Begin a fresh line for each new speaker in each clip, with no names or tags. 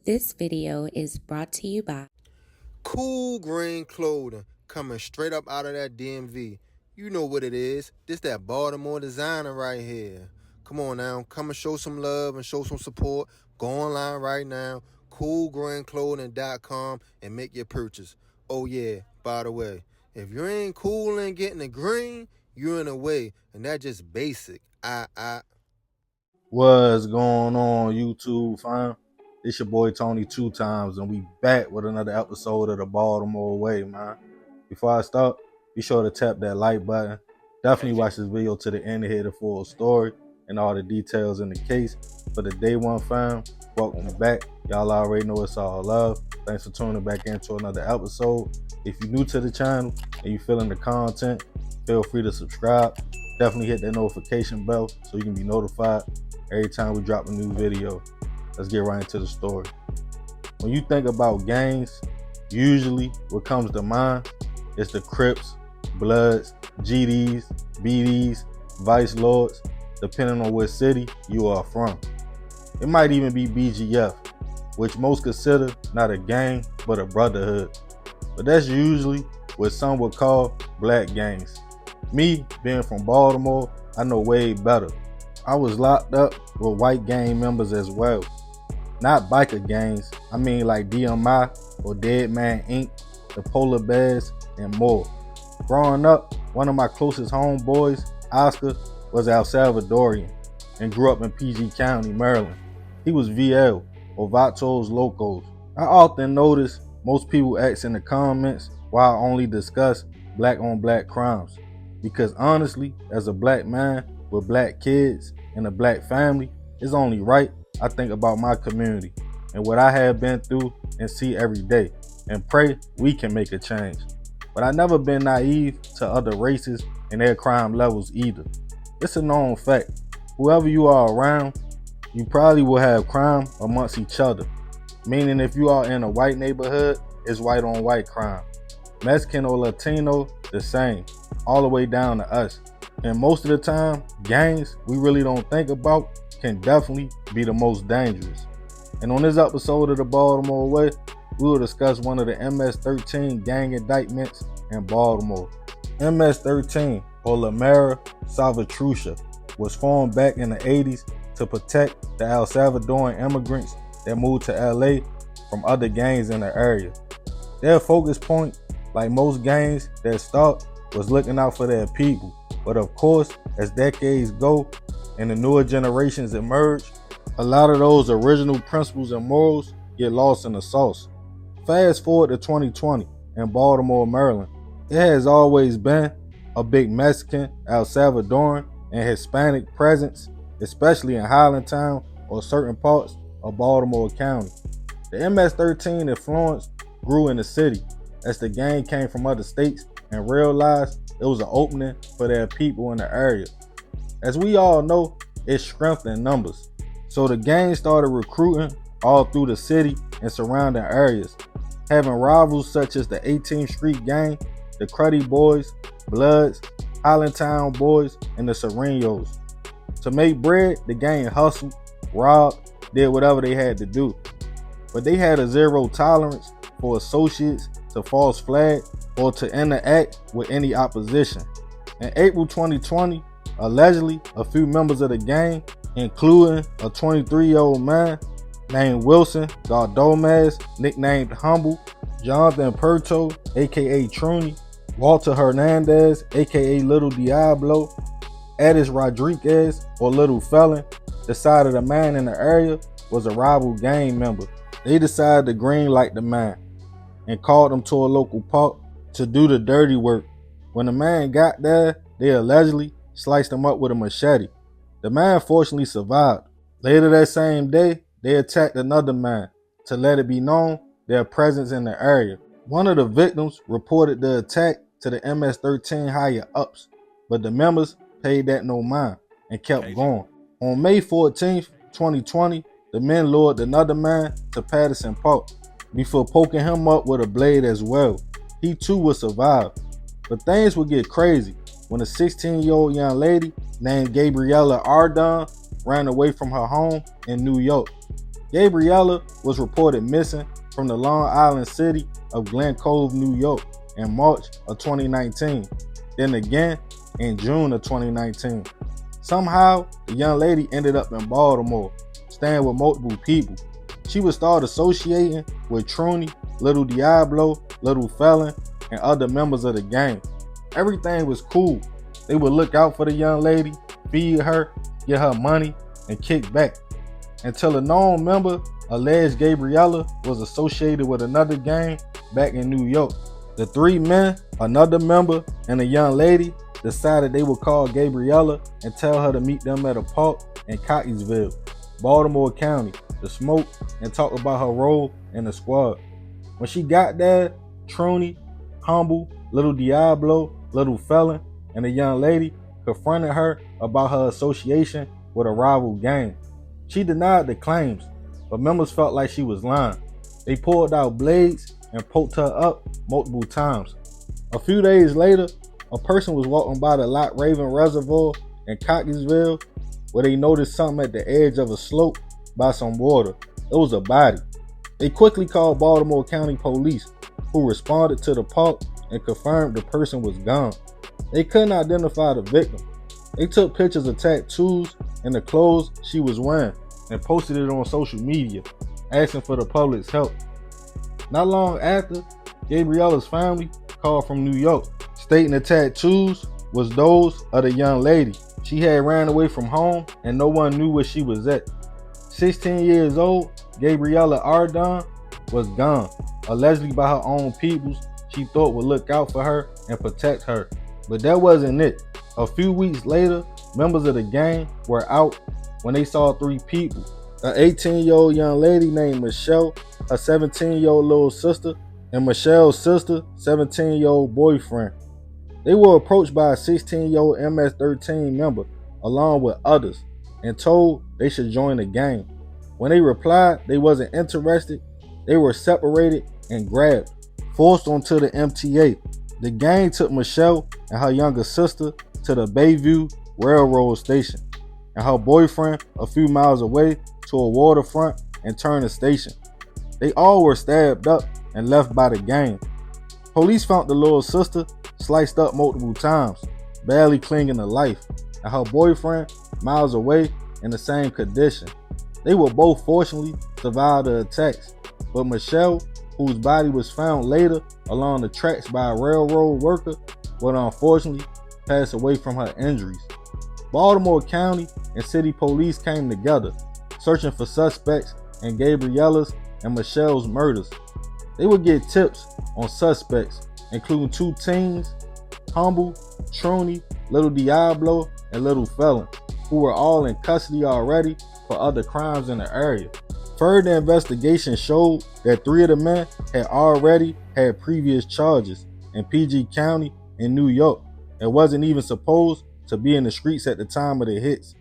This video is brought to you by
Cool green clothing coming straight up out of that DMV. You know what it is. This that Baltimore designer right here. Come on now, come and show some love and show some support. Go online right now, coolgreenclothing.com, and make your purchase. Oh yeah, by the way, if you ain't cool and getting the green, you're in the way, and that's just basic.
What's going on, YouTube fam? It's your boy Tony 2 times, and we back with another episode of the Baltimore Way, man. Before I start, be sure to tap that like button. Definitely watch this video to the end to hear the full story and all the details in the case. For the day one fam, welcome back. Y'all already know it's all love. Thanks for tuning back into another episode. If you're new to the channel and you feeling the content, feel free to subscribe. Definitely hit that notification bell so you can be notified every time we drop a new video. Let's get right into the story. When you think about gangs, usually what comes to mind is the Crips, Bloods, GDs, BDs, Vice Lords, depending on what city you are from. It might even be BGF, which most consider not a gang, but a brotherhood. But that's usually what some would call black gangs. Me, being from Baltimore, I know way better. I was locked up with white gang members as well. Not biker gangs, I mean like DMI or Dead Man Inc., the Polar Bears, and more. Growing up, one of my closest homeboys, Oscar, was El Salvadorian and grew up in PG County, Maryland. He was VL, or Vatos Locos. I often notice most people ask in the comments why I only discuss black on black crimes. Because honestly, as a black man with black kids and a black family, it's only right I think about my community and what I have been through and see every day, and pray we can make a change. But I never been naive to other races and their crime levels either. It's a known fact. Whoever you are around, you probably will have crime amongst each other. Meaning if you are in a white neighborhood, it's white on white crime. Mexican or Latino, the same, all the way down to us. And most of the time, gangs we really don't think about can definitely be the most dangerous. And on this episode of the Baltimore Way, we will discuss one of the MS-13 gang indictments in Baltimore. MS-13, or La Mara Salvatrucha, was formed back in the 80s to protect the El Salvadoran immigrants that moved to LA from other gangs in the area. Their focus point, like most gangs that start, was looking out for their people. But of course, as decades go and the newer generations emerge, a lot of those original principles and morals get lost in the sauce. Fast forward to 2020 in Baltimore, Maryland. It has always been a big Mexican, El Salvadoran, and Hispanic presence, especially in Highlandtown or certain parts of Baltimore County. The MS-13 influence grew in the city as the gang came from other states and realized it was an opening for their people in the area. As we all know, it's strength in numbers. So the gang started recruiting all through the city and surrounding areas, having rivals such as the 18th Street Gang, the Cruddy Boys, Bloods, Highlandtown Boys, and the Serenos. To make bread, the gang hustled, robbed, did whatever they had to do. But they had a zero tolerance for associates to false flag or to interact with any opposition. In April 2020, allegedly a few members of the gang, including a 23-year-old man named Wilson Galdomez, nicknamed Humble, Jonathan Perto, aka Truny, Walter Hernandez, aka Little Diablo, Edis Rodriguez, or Little Felon, decided a man in the area was a rival gang member. They decided to greenlight the man and called him to a local park to do the dirty work. When the man got there, they allegedly sliced him up with a machete. The man fortunately survived. Later that same day, they attacked another man to let it be known their presence in the area. One of the victims reported the attack to the MS-13 higher ups, but the members paid that no mind and kept going. On May 14th, 2020, the men lured another man to Patterson Park before poking him up with a blade as well. He too would survive. But things would get crazy when a 16-year-old young lady named Gabriella Ardon ran away from her home in New York. Gabriella was reported missing from the Long Island city of Glen Cove, New York in March of 2019, then again in June of 2019. Somehow, the young lady ended up in Baltimore, staying with multiple people. She would start associating with Truny, Little Diablo, Little Felon, and other members of the gang. Everything was cool. They would look out for the young lady, feed her, get her money, and kick back. Until a known member alleged Gabriella was associated with another gang back in New York. The three men, another member, and a young lady decided they would call Gabriella and tell her to meet them at a park in Cockeysville, Baltimore County, to smoke and talk about her role in the squad. When she got there, Truny, Humble, Little Diablo, Little Felon, and the young lady confronted her about her association with a rival gang. She denied the claims, but members felt like she was lying. They pulled out blades and poked her up multiple times. A few days later, a person was walking by the Loch Raven Reservoir in Cockeysville where they noticed something at the edge of a slope by some water. It was a body. They quickly called Baltimore County Police, who responded to the park and confirmed the person was gone. They couldn't identify the victim. They took pictures of tattoos and the clothes she was wearing and posted it on social media, asking for the public's help. Not long after, Gabriella's family called from New York, stating the tattoos was those of the young lady. She had ran away from home and no one knew where she was at. 16 years old, Gabriella Ardon was gone, allegedly by her own peoples she thought would look out for her and protect her. But that wasn't it. A few weeks later, members of the gang were out when they saw three people. An 18-year-old young lady named Michelle, her 17-year-old little sister, and Michelle's sister, 17-year-old boyfriend. They were approached by a 16-year-old MS-13 member along with others and told they should join the gang. When they replied they wasn't interested, they were separated and grabbed, forced onto the MTA. The gang took Michelle and her younger sister to the Bayview Railroad Station and her boyfriend a few miles away to a waterfront and turn station. They all were stabbed up and left by the gang. Police found the little sister sliced up multiple times, barely clinging to life, and her boyfriend miles away in the same condition. They would both fortunately survive the attacks, but Michelle, whose body was found later along the tracks by a railroad worker, would unfortunately pass away from her injuries. Baltimore County and city police came together, searching for suspects in Gabriella's and Michelle's murders. They would get tips on suspects, including two teens, Humble, Truny, Little Diablo, and Little Felon, who were all in custody already for other crimes in the area. Further investigation showed that three of the men had already had previous charges in PG County in New York and wasn't even supposed to be in the streets at the time of the hits,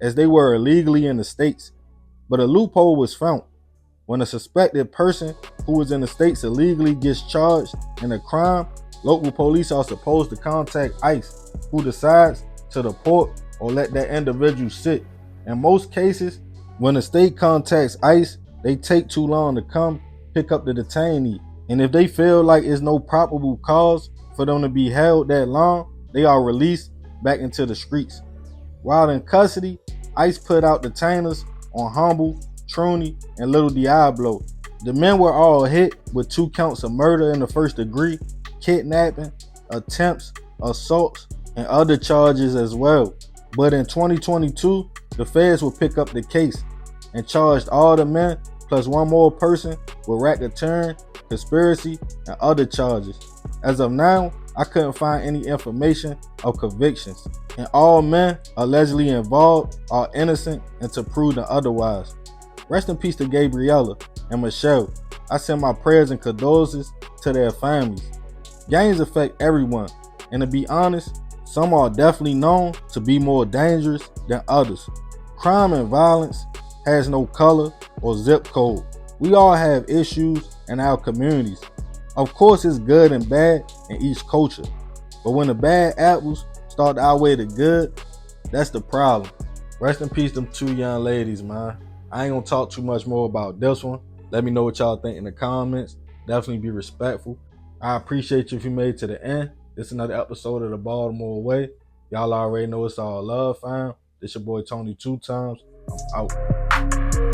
as they were illegally in the states. But a loophole was found. When a suspected person who was in the states illegally gets charged in a crime, local police are supposed to contact ICE, who decides to deport or let that individual sit. In most cases, when the state contacts ICE, they take too long to come pick up the detainee. And if they feel like it's no probable cause for them to be held that long, they are released back into the streets. While in custody, ICE put out detainers on Humble, Truny, and Little Diablo. The men were all hit with 2 counts of murder in the first degree, kidnapping, attempts, assaults, and other charges as well. But in 2022, the feds will pick up the case and charged all the men plus one more person with racketeering, conspiracy, and other charges. As of now, I couldn't find any information of convictions, and all men allegedly involved are innocent until proven otherwise. Rest in peace to Gabriella and Michelle. I send my prayers and condolences to their families. Gangs affect everyone, and to be honest, some are definitely known to be more dangerous than others. Crime and violence has no color or zip code. We all have issues in our communities. Of course, it's good and bad in each culture, but when the bad apples start to outweigh the good, that's the problem. Rest in peace, them 2 young ladies, man. I ain't gonna talk too much more about this one. Let me know what y'all think in the comments. Definitely be respectful. I appreciate you if you made it to the end. This is another episode of the Baltimore Way. Y'all already know it's all love, fam. This your boy Tony 2 times. I'm out.